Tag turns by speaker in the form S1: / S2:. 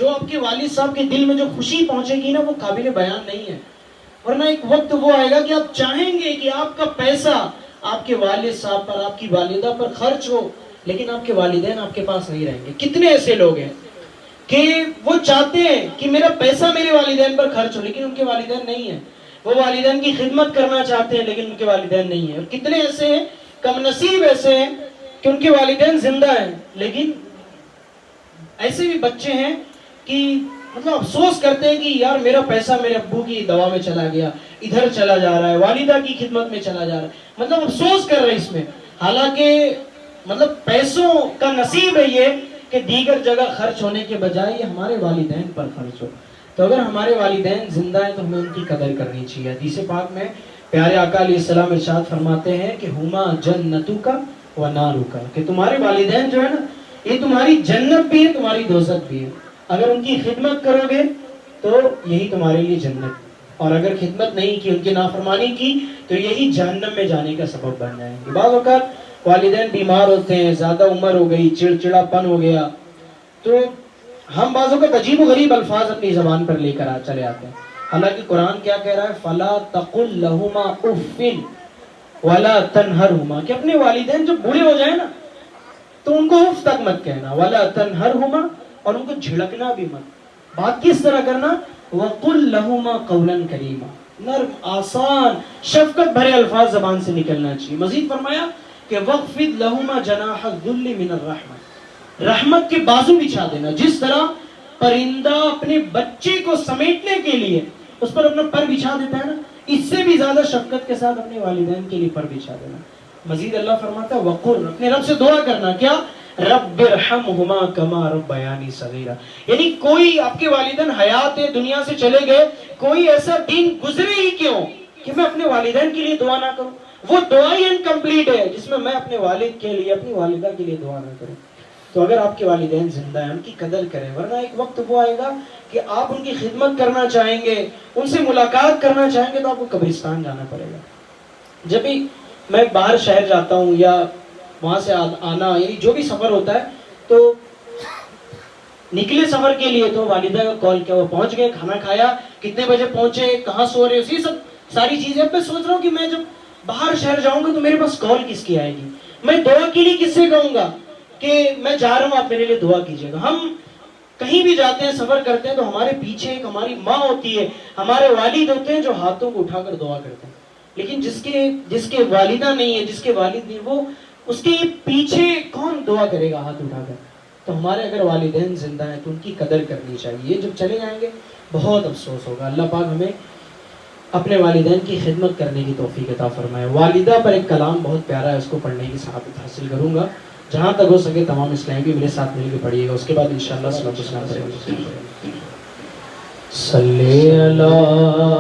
S1: جو آپ کے والد صاحب کے دل میں جو خوشی پہنچے گی نا وہ قابل بیان نہیں ہے. ورنہ ایک وقت وہ آئے گا کہ آپ چاہیں گے کہ آپ کا پیسہ آپ کے والد صاحب پر آپ کی والدہ پر خرچ ہو لیکن آپ کے والدین آپ کے پاس نہیں رہیں گے. کتنے ایسے لوگ ہیں کہ وہ چاہتے ہیں کہ میرا پیسہ میرے والدین پر خرچ ہو لیکن ان کے والدین نہیں ہیں. وہ والدین کی خدمت کرنا چاہتے ہیں لیکن ان کے والدین نہیں ہیں. اور کتنے ایسے ہیں کم نصیب ایسے ہیں کہ ان کے والدین زندہ ہیں لیکن ایسے بھی بچے ہیں کہ مطلب افسوس کرتے ہیں کہ یار میرا پیسہ میرے ابو کی دوا میں چلا گیا, ادھر چلا جا رہا ہے, والدہ کی خدمت میں چلا جا رہا ہے, مطلب افسوس کر رہے ہیں اس میں. حالانکہ مطلب پیسوں کا نصیب ہے یہ کہ دیگر جگہ خرچ ہونے کے بجائے یہ ہمارے والدین پر خرچ ہو. تو اگر ہمارے والدین زندہ ہیں تو ہمیں ان کی قدر کرنی چاہیے. حدیث پاک میں پیارے آقا علیہ السلام ارشاد فرماتے ہیں کہ ہما جنتک و نارک, کہ تمہارے والدین جو ہے نا یہ تمہاری جنت بھی ہے تمہاری دوزخ بھی ہے. اگر ان کی خدمت کرو گے تو یہی تمہارے لیے جنت, اور اگر خدمت نہیں کی, ان کی نافرمانی کی تو یہی جہنم میں جانے کا سبب بن جائیں گے. بعض اوقات والدین بیمار ہوتے ہیں, زیادہ عمر ہو گئی, چڑچڑا پن ہو گیا, تو ہم بعض اوقات عجیب و غریب الفاظ اپنی زبان پر لے کر چلے آتے ہیں. حالانکہ قرآن کیا کہہ رہا ہے, فَلَا تَقُلْ لَهُمَا اُفٍّ وَلَا تَنْهَرْهُمَا, کہ اپنے والدین جب بوڑھے ہو جائیں نا تو ان کو اف تک مت کہنا, وَلَا تَنْهَرْهُمَا, اور ان کو جھڑکنا بھی مت. بات کس طرح کرنا, وَقُلْ لَهُمَا قَوْلًا كَرِيمًا, نرم آسان شفقت بھرے الفاظ زبان سے نکلنا چاہیے. مزید فرمایا کہ وَخْفِضْ لَهُمَا جَنَاحَ الذُّلِّ مِنَ الرَّحْمَةِ, رحمت کے بازو بچھا دینا. جس طرح پرندہ اپنے بچے کو سمیٹنے کے لیے اس پر اپنا پر بچھا دیتا ہے نا, اس سے بھی زیادہ شفقت کے ساتھ اپنے والدین کے لیے پر بچھا دینا. مزید اللہ فرماتا ہے وقل, اپنے رب سے دعا کرنا, کیا, رب ارحمہما کما ربیانی صغیرا, یعنی کوئی آپ کے والدین حیات ہے, دنیا سے چلے گئے, کوئی ایسا دن گزرے ہی کیوں کہ میں اپنے والدین کے لیے دعا نہ کروں. وہ دعا ہی انکمپلیٹ ہے جس میں میں اپنے والد کے لیے اپنی والدہ کے لیے دعا نہ کروں. تو اگر آپ کے والدین زندہ ہیں ان کی قدر کریں, ورنہ ایک وقت وہ آئے گا کہ آپ ان کی خدمت کرنا چاہیں گے, ان سے ملاقات کرنا چاہیں گے تو آپ کو قبرستان جانا پڑے گا. جب بھی میں باہر شہر جاتا ہوں یا وہاں سے آنا, یعنی جو بھی سفر ہوتا ہے, تو نکلے سفر کے لیے تو والدہ کا کال کیا, وہ پہنچ گئے, کھانا کھایا, کتنے بجے پہنچے, کہاں سو رہے, یہ سب ساری چیزیں. اب میں سوچ رہا ہوں کہ میں جب باہر شہر جاؤں گا تو میرے پاس کال کس کی آئے گی, میں دعا کے لیے کس سے کہوں گا کہ میں جا رہا ہوں آپ میرے لیے دعا کیجیے گا. ہم کہیں بھی جاتے ہیں, سفر کرتے ہیں, تو ہمارے پیچھے ایک ہماری ماں ہوتی ہے, ہمارے والد ہوتے ہیں جو ہاتھوں کو اٹھا کر دعا کرتے ہیں. لیکن جس کے والدہ نہیں ہے, جس کے والد نہیں, وہ اس کے پیچھے کون دعا کرے گا ہاتھ اٹھا کر. تو ہمارے اگر والدین زندہ ہیں تو ان کی قدر کرنی چاہیے. جب چلے جائیں گے بہت افسوس ہوگا. اللہ پاک ہمیں اپنے والدین کی خدمت کرنے کی توفیق عطا فرمائے. والدہ پر ایک کلام بہت پیارا ہے, اس کو پڑھنے کی سعادت حاصل کروں گا. جہاں تک ہو سکے تمام اسلام بھی میرے ساتھ مل کے پڑھیے گا, اس کے بعد انشاءاللہ صلاۃ و سلام کریں گے. صلی اللہ